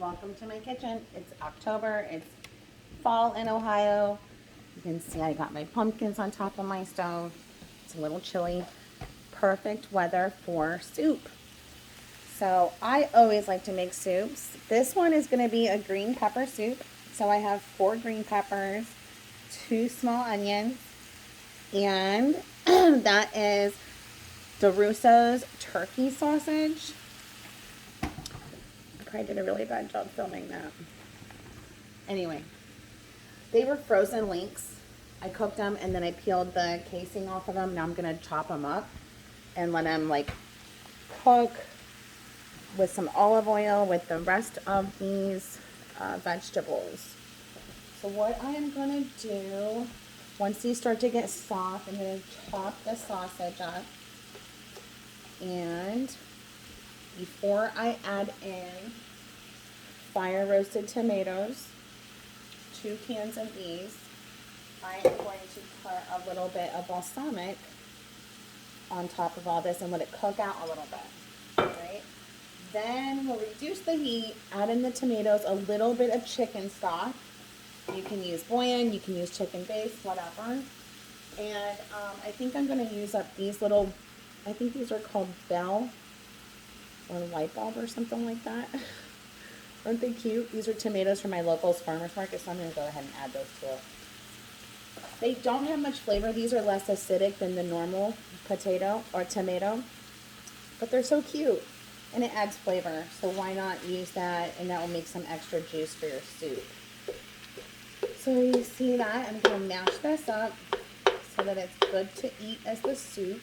Welcome to my kitchen. It's October. It's fall in Ohio. You can see I got my pumpkins on top of my stove. It's a little chilly. Perfect weather for soup. So I always like to make soups. This one is going to be a green pepper soup. So I have 4 green peppers, 2 small onions, and that is DeRusso's turkey sausage. I probably did a really bad job filming that. Anyway, they were frozen links. I cooked them and then I peeled the casing off of them. Now I'm going to chop them up and let them like cook with some olive oil with the rest of these vegetables. So what I am going to do, once these start to get soft, I'm going to chop the sausage up. And before I add in fire roasted tomatoes, 2 cans of these, I am going to put a little bit of balsamic on top of all this and let it cook out a little bit, right? Then we'll reduce the heat, add in the tomatoes, a little bit of chicken stock. You can use bouillon, you can use chicken base, whatever. And I think I'm going to use up these little, I think these are called bell or light bulb or something like that. Aren't they cute? These are tomatoes from my local farmer's market, so I'm going to go ahead and add those to it. They don't have much flavor. These are less acidic than the normal potato or tomato, but they're so cute and it adds flavor. So why not use that, and that will make some extra juice for your soup. So you see that? I'm going to mash this up so that it's good to eat as the soup.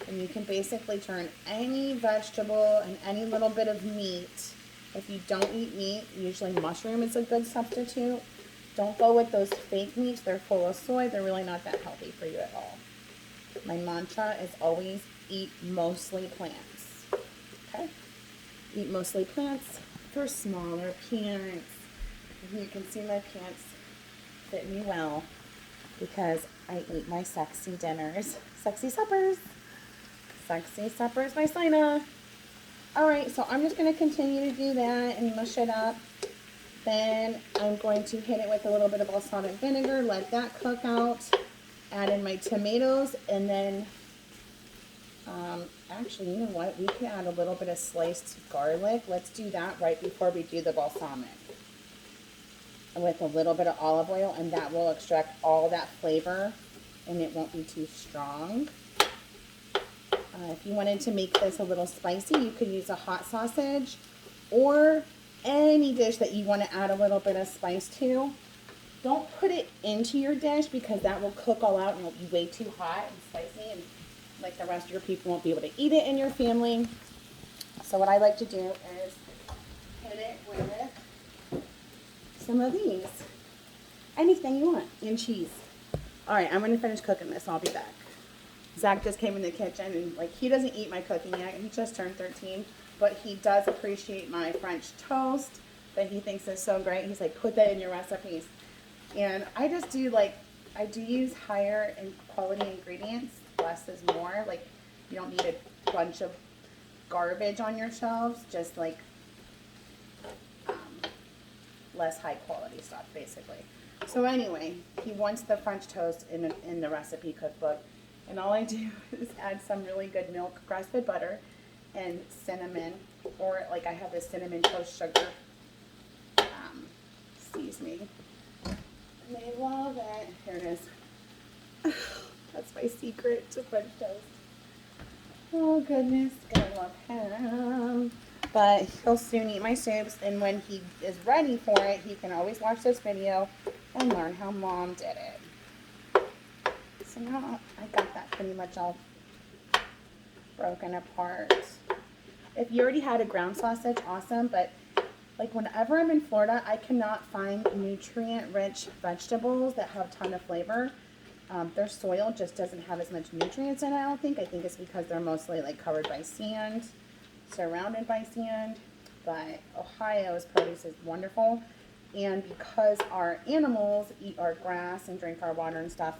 And you can basically turn any vegetable and any little bit of meat. If you don't eat meat, usually mushroom is a good substitute. Don't go with those fake meats. They're full of soy. They're really not that healthy for you at all. My mantra is always eat mostly plants. Okay? Eat mostly plants for smaller pants. And you can see my pants fit me well because I eat my sexy dinners. Sexy suppers. Sexy suppers by Sina. Alright, so I'm just going to continue to do that and mush it up. Then I'm going to hit it with a little bit of balsamic vinegar, let that cook out, add in my tomatoes, and then, actually, you know what? We can add a little bit of sliced garlic. Let's do that right before we do the balsamic. With a little bit of olive oil, and that will extract all that flavor, and it won't be too strong. If you wanted to make this a little spicy, you could use a hot sausage or any dish that you want to add a little bit of spice to. Don't put it into your dish because that will cook all out and it'll be way too hot and spicy, and like the rest of your people won't be able to eat it in your family. So what I like to do is hit it with some of these. Anything you want, and cheese. Alright, I'm going to finish cooking this. I'll be back. Zach just came in the kitchen and like he doesn't eat my cooking yet. He just turned 13, but he does appreciate my French toast that he thinks is so great. He's like, put that in your recipes. And I just do like, I do use higher in quality ingredients. Less is more. Like you don't need a bunch of garbage on your shelves. Just like less high quality stuff basically. So anyway, he wants the French toast in the recipe cookbook. And all I do is add some really good milk, grass-fed butter, and cinnamon, or like I have this cinnamon toast sugar seasoning. And they love it. Here it is. That's my secret to French toast. Oh goodness, gotta love him. But he'll soon eat my soups, and when he is ready for it, he can always watch this video and learn how Mom did it. So now I got that pretty much all broken apart. If you already had a ground sausage, awesome, but like whenever I'm in Florida, I cannot find nutrient-rich vegetables that have a ton of flavor. Their soil just doesn't have as much nutrients in it, I don't think. I think it's because they're mostly like covered by sand, surrounded by sand, but Ohio's produce is wonderful. And because our animals eat our grass and drink our water and stuff,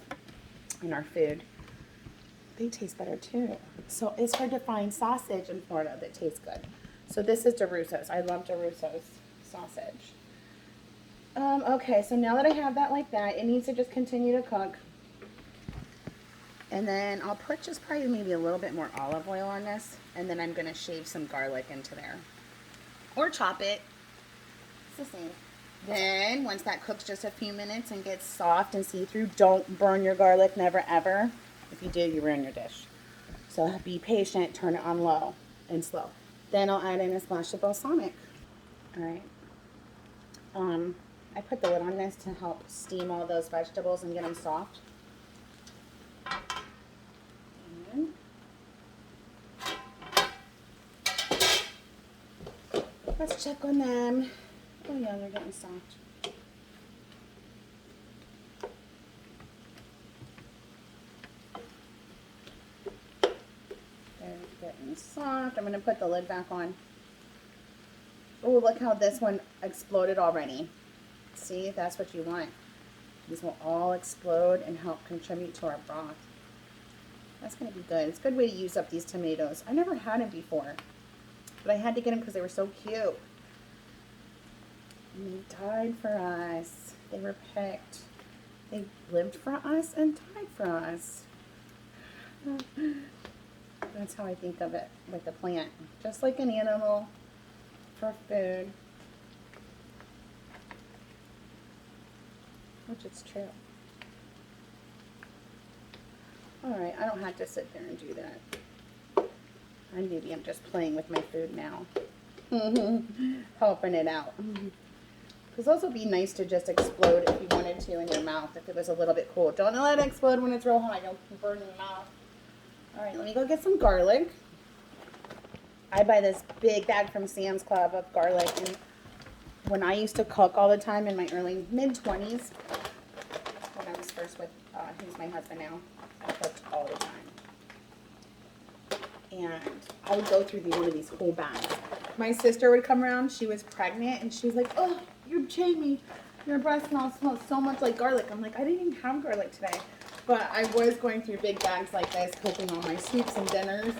in our food, they taste better too. So it's hard to find sausage in Florida that tastes good. So this is DeRusso's. I love DeRusso's sausage. Okay, so now that I have that like that, it needs to just continue to cook. And then I'll put just probably maybe a little bit more olive oil on this. And then I'm going to shave some garlic into there. Or chop it. It's the same. Then, once that cooks just a few minutes and gets soft and see-through, don't burn your garlic, never ever. If you do, you ruin your dish. So be patient, turn it on low and slow. Then I'll add in a splash of balsamic. All right. I put the lid on this to help steam all those vegetables and get them soft. And let's check on them. Oh yeah, they're getting soft. They're getting soft. I'm going to put the lid back on. Oh, look how this one exploded already. See, that's what you want. These will all explode and help contribute to our broth. That's going to be good. It's a good way to use up these tomatoes. I never had them before, but I had to get them because they were so cute. And they died for us. They were picked. They lived for us and died for us. That's how I think of it with the plant. Just like an animal for food. Which is true. Alright, I don't have to sit there and do that. Maybe I'm just playing with my food now. Helping it out. Because those would be nice to just explode if you wanted to in your mouth if it was a little bit cold. Don't let it explode when it's real hot. You'll burn your mouth. Alright, let me go get some garlic. I buy this big bag from Sam's Club of garlic. And when I used to cook all the time in my early mid-20s, when I was first with, he's my husband now, I cooked all the time. And I would go through one of these whole bags. My sister would come around. She was pregnant, and she was like, "Oh, you're Jamie. Your breath smells so much like garlic." I'm like, I didn't even have garlic today. But I was going through big bags like this, cooking all my soups and dinners.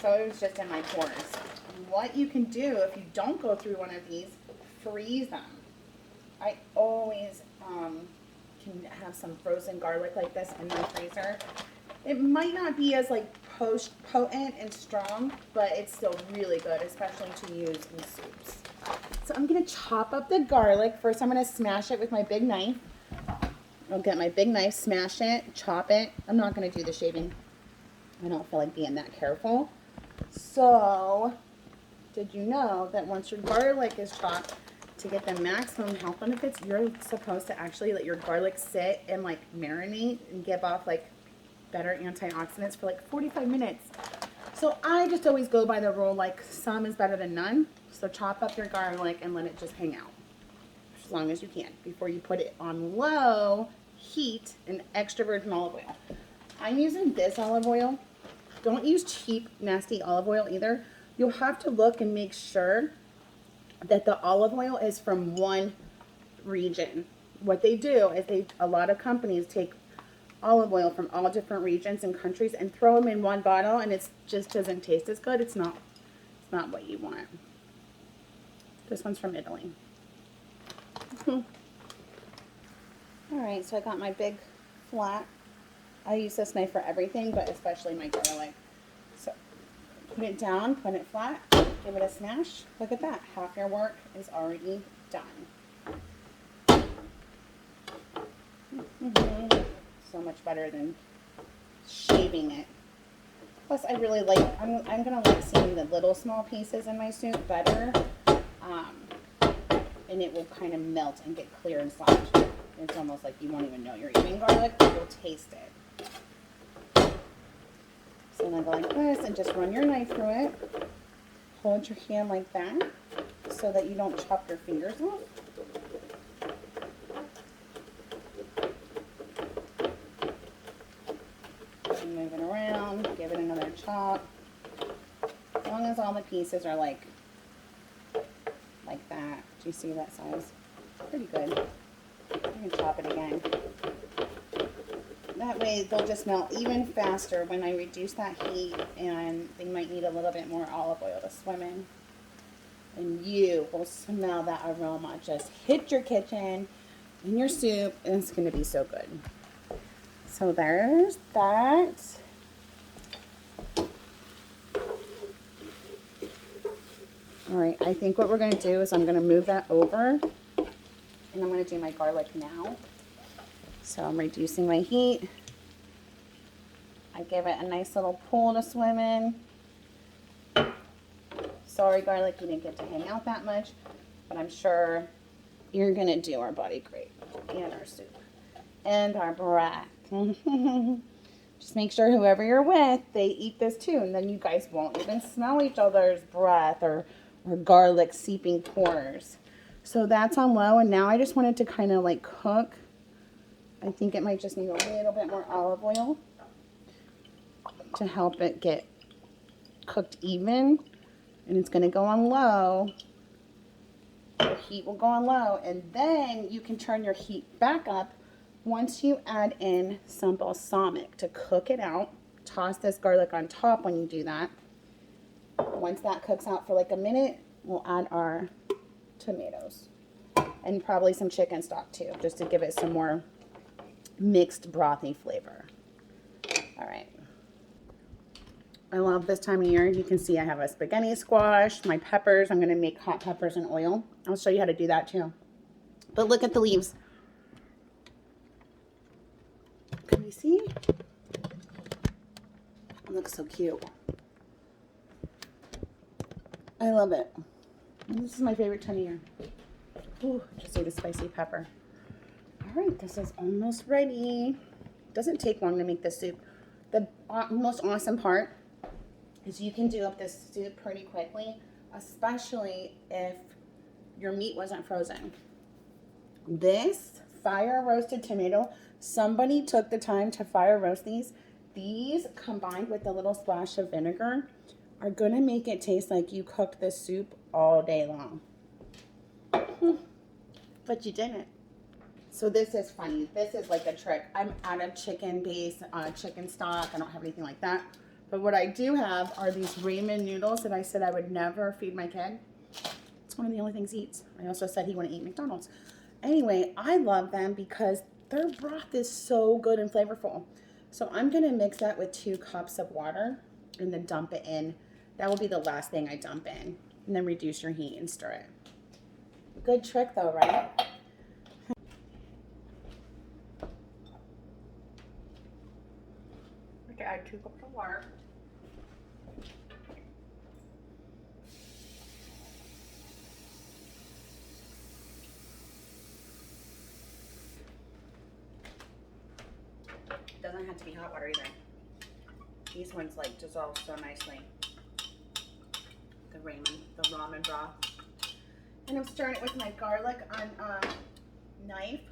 So it was just in my pores. What you can do if you don't go through one of these, freeze them. I always can have some frozen garlic like this in my freezer. It might not be as like potent and strong, but it's still really good, especially to use in soups. So I'm going to chop up the garlic. First I'm going to smash it with my big knife. I'll get my big knife, smash it, chop it. I'm not going to do the shaving. I don't feel like being that careful. So, did you know that once your garlic is chopped, to get the maximum health benefits, you're supposed to actually let your garlic sit and like marinate and give off like better antioxidants for like 45 minutes. So I just always go by the rule like some is better than none. So chop up your garlic and let it just hang out as long as you can before you put it on low heat and extra virgin olive oil. I'm using this olive oil. Don't use cheap, nasty olive oil either. You'll have to look and make sure that the olive oil is from one region. What they do is a lot of companies take olive oil from all different regions and countries and throw them in one bottle, and it just doesn't taste as good. It's not what you want. This one's from Italy. All right, so I got my big flat. I use this knife for everything, but especially my garlic. So put it down, put it flat, give it a smash. Look at that. Half your work is already done. So much better than shaving it. Plus, I really like, I'm going to like seeing the little small pieces in my soup better. And it will kind of melt and get clear and soft. It's almost like you won't even know you're eating garlic, but you'll taste it. So then go like this and just run your knife through it. Hold your hand like that so that you don't chop your fingers off. And move it around, give it another chop. As long as all the pieces are like that. Do you see that size? Pretty good. You can chop it again. That way they'll just melt even faster when I reduce that heat, and they might need a little bit more olive oil to swim in. And you will smell that aroma just hit your kitchen in your soup, and it's going to be so good. So there's that. All right, I think what we're going to do is I'm going to move that over, and I'm going to do my garlic now. So I'm reducing my heat. I give it a nice little pool to swim in. Sorry, garlic, you didn't get to hang out that much, but I'm sure you're going to do our body great, and our soup, and our breath. Just make sure whoever you're with, they eat this too, and then you guys won't even smell each other's breath or garlic seeping pores. So that's on low, and now I just want it to kind of like cook. I think it might just need a little bit more olive oil to help it get cooked even, and it's going to go on low. The heat will go on low, and then you can turn your heat back up once you add in some balsamic to cook it out. Toss this garlic on top when you do that. Once that cooks out for like a minute, we'll add our tomatoes and probably some chicken stock too, just to give it some more mixed brothy flavor. All right. I love this time of year. You can see I have a spaghetti squash, my peppers. I'm going to make hot peppers in oil. I'll show you how to do that too. But look at the leaves. Can you see? It looks so cute. I love it. This is my favorite time of year. Ooh, just ate a spicy pepper. All right, this is almost ready. Doesn't take long to make this soup. The most awesome part is you can do up this soup pretty quickly, especially if your meat wasn't frozen. This fire roasted tomato, somebody took the time to fire roast these. These combined with a little splash of vinegar are gonna make it taste like you cooked this soup all day long. But you didn't. So this is funny. This is like a trick. I'm out of chicken base, chicken stock. I don't have anything like that. But what I do have are these ramen noodles that I said I would never feed my kid. It's one of the only things he eats. I also said he wouldn't eat McDonald's. Anyway, I love them because their broth is so good and flavorful. So I'm going to mix that with 2 cups of water and then dump it in. That will be the last thing I dump in. And then reduce your heat and stir it. Good trick though, right? Okay, add 2 cups of water. Doesn't have to be hot water either. These ones like dissolve so nicely. The ramen broth. And I'm stirring it with my garlic on knife,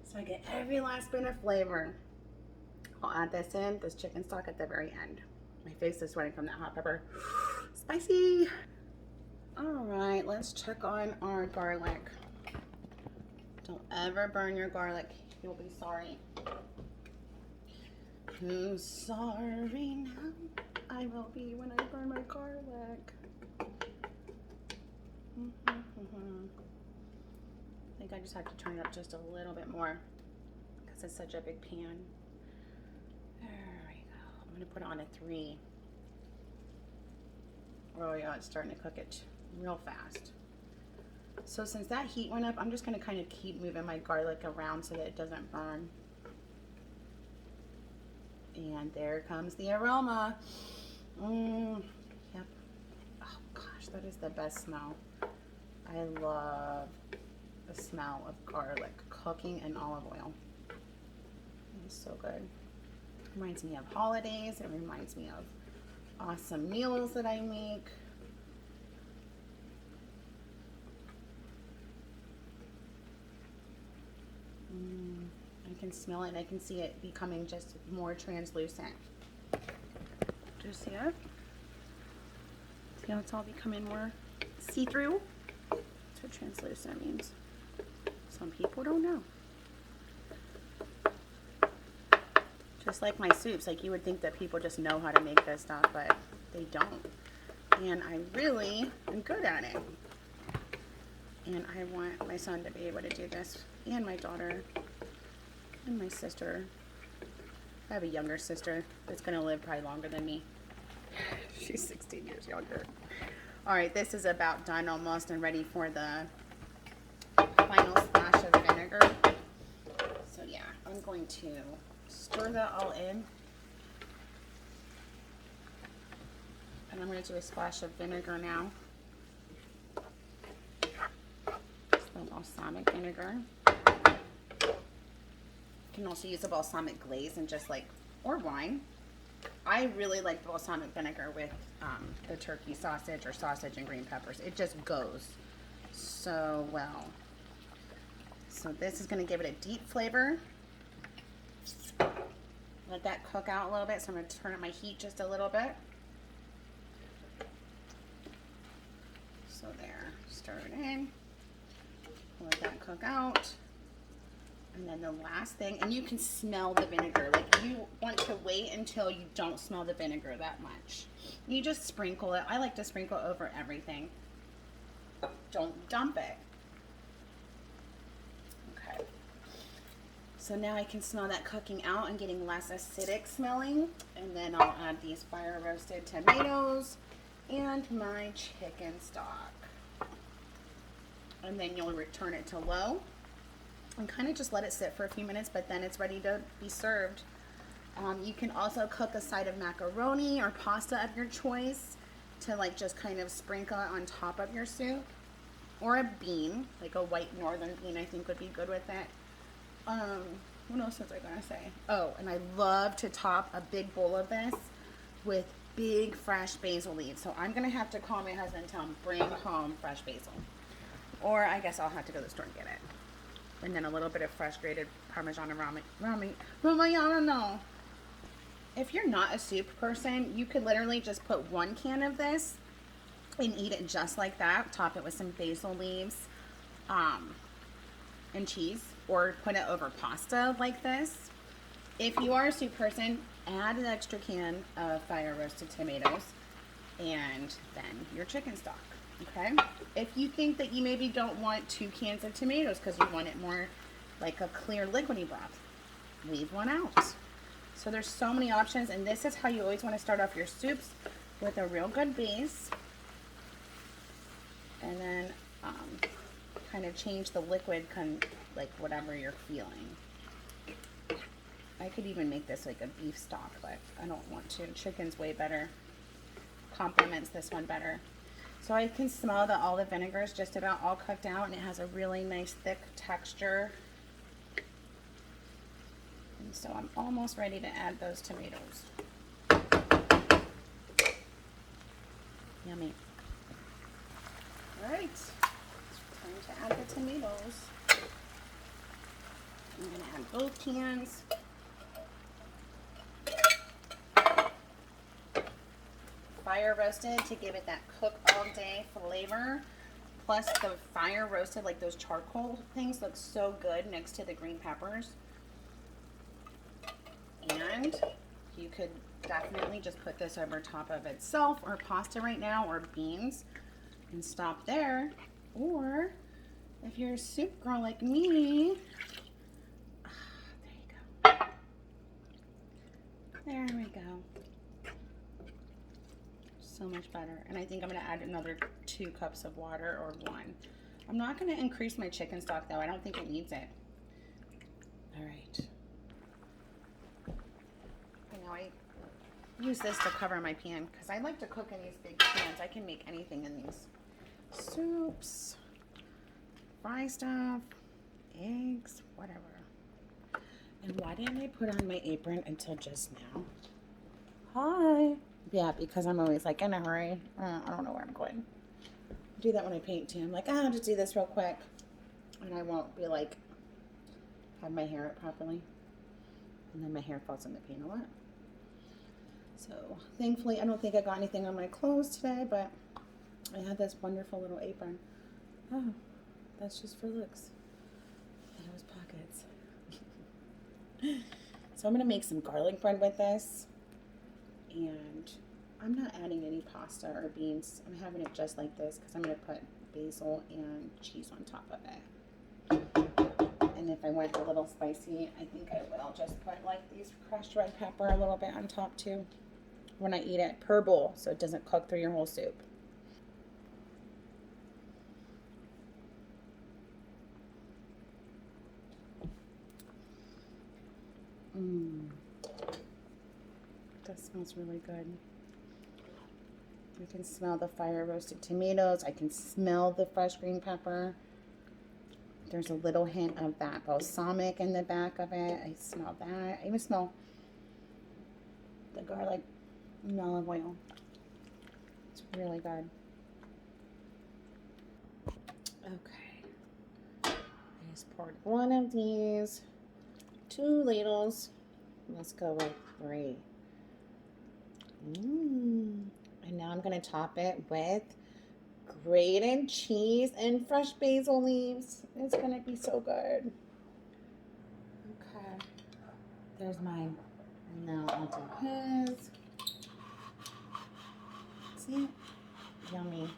so I get every last bit of flavor. I'll add this chicken stock at the very end. My face is sweating from that hot pepper. Spicy. All right, let's check on our garlic. Don't ever burn your garlic. You'll be sorry. Who's sorry now? I will be when I burn my garlic. I think I just have to turn it up just a little bit more because it's such a big pan. There we go. I'm going to put it on a 3. Oh yeah, it's starting to cook it real fast. So since that heat went up, I'm just going to kind of keep moving my garlic around so that it doesn't burn. And there comes the aroma. Yep. Oh gosh, that is the best smell. I love the smell of garlic cooking in olive oil. It's so good. It reminds me of holidays. It reminds me of awesome meals that I make. I can smell it and I can see it becoming just more translucent. Do you see it? See how it's all becoming more see-through? That's what translucent means. Some people don't know. Just like my soups, like you would think that people just know how to make this stuff, but they don't. and I really am good at it. And I want my son to be able to do this, and my daughter, and my sister. I have a younger sister that's going to live probably longer than me. She's 16 years younger. All right, this is about done almost and ready for the final splash of vinegar. So yeah, I'm going to stir that all in. And I'm going to do a splash of vinegar now. Some balsamic vinegar. You can also use a balsamic glaze and just like, or wine. I really like balsamic vinegar with the turkey sausage or sausage and green peppers. It just goes so well. So this is going to give it a deep flavor. Let that cook out a little bit. So I'm going to turn up my heat just a little bit. So there, stir it in. Let that cook out. And then the last thing, and you can smell the vinegar. Like, you want to wait until you don't smell the vinegar that much. You just sprinkle it. I like to sprinkle over everything. Don't dump it. Okay. So now I can smell that cooking out and getting less acidic smelling. And then I'll add these fire roasted tomatoes and my chicken stock. And then you'll return it to low. And kind of just let it sit for a few minutes, but then it's ready to be served. You can also cook a side of macaroni or pasta of your choice to like just kind of sprinkle it on top of your soup. Or a bean, like a white northern bean, I think would be good with it. What else was I gonna say? Oh, and I love to top a big bowl of this with big fresh basil leaves. So I'm gonna have to call my husband and tell him bring home fresh basil. Or I guess I'll have to go to the store and get it. And then a little bit of fresh grated Parmesan and Romano. If you're not a soup person, you could literally just put 1 can of this and eat it just like that. Top it with some basil leaves and cheese, or put it over pasta like this. If you are a soup person, add an extra can of fire roasted tomatoes and then your chicken stock. Okay, if you think that you maybe don't want 2 cans of tomatoes because you want it more like a clear liquidy broth, leave 1 out. So there's so many options, and this is how you always want to start off your soups, with a real good base, and then kind of change the liquid, like whatever you're feeling. I could even make this like a beef stock, but I don't want to. Chicken's way better, complements this one better. So I can smell that all the vinegar is just about all cooked out, and it has a really nice thick texture. And so I'm almost ready to add those tomatoes. Yummy. All right, time to add the tomatoes. I'm gonna add both cans. Fire roasted to give it that cook all day flavor. Plus the fire roasted, like those charcoal things, look so good next to the green peppers. And you could definitely just put this over top of itself, or pasta right now, or beans, and stop there. Or if you're a soup girl like me, there you go. There we go. So much better. And I think I'm going to add another 2 cups of water, or 1. I'm not going to increase my chicken stock though. I don't think it needs it. All right. And now I use this to cover my pan because I like to cook in these big pans. I can make anything in these. Soups, fry stuff, eggs, whatever. And why didn't I put on my apron until just now? Hi. Yeah, because I'm always like in a hurry. I don't know where I'm going. I do that when I paint too. I'm like, oh, I'll just do this real quick. And I won't be like, have my hair up properly. And then my hair falls in the paint a lot. So thankfully, I don't think I got anything on my clothes today, but I have this wonderful little apron. Oh, that's just for looks. And it was pockets. So I'm going to make some garlic bread with this. And I'm not adding any pasta or beans. I'm having it just like this because I'm going to put basil and cheese on top of it. And if I went a little spicy, I think I will just put like these crushed red pepper a little bit on top too when I eat it per bowl so it doesn't cook through your whole soup. That smells really good. I can smell the fire roasted tomatoes. I can smell the fresh green pepper. There's a little hint of that balsamic in the back of it. I smell that. I even smell the garlic and olive oil. It's really good. Okay. I just poured one of these, 2 ladles. Let's go with 3. And now I'm going to top it with grated cheese and fresh basil leaves. It's going to be so good. Okay. There's mine. And now I'll do his. See? Yummy.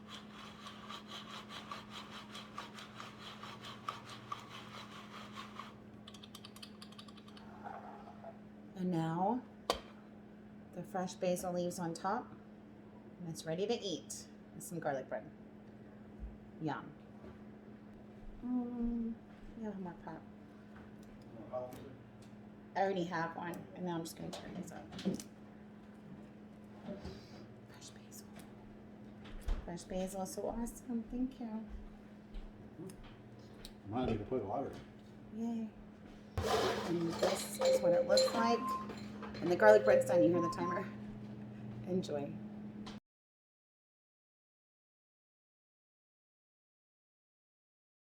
And now the fresh basil leaves on top. And it's ready to eat with some garlic bread. Yum. Yeah, more pop. I already have one, and now I'm just going to turn this up. Fresh basil. Fresh basil is so awesome. Thank you. Might need to put water. Yay. And this is what it looks like. And the garlic bread's done. You hear the timer? Enjoy.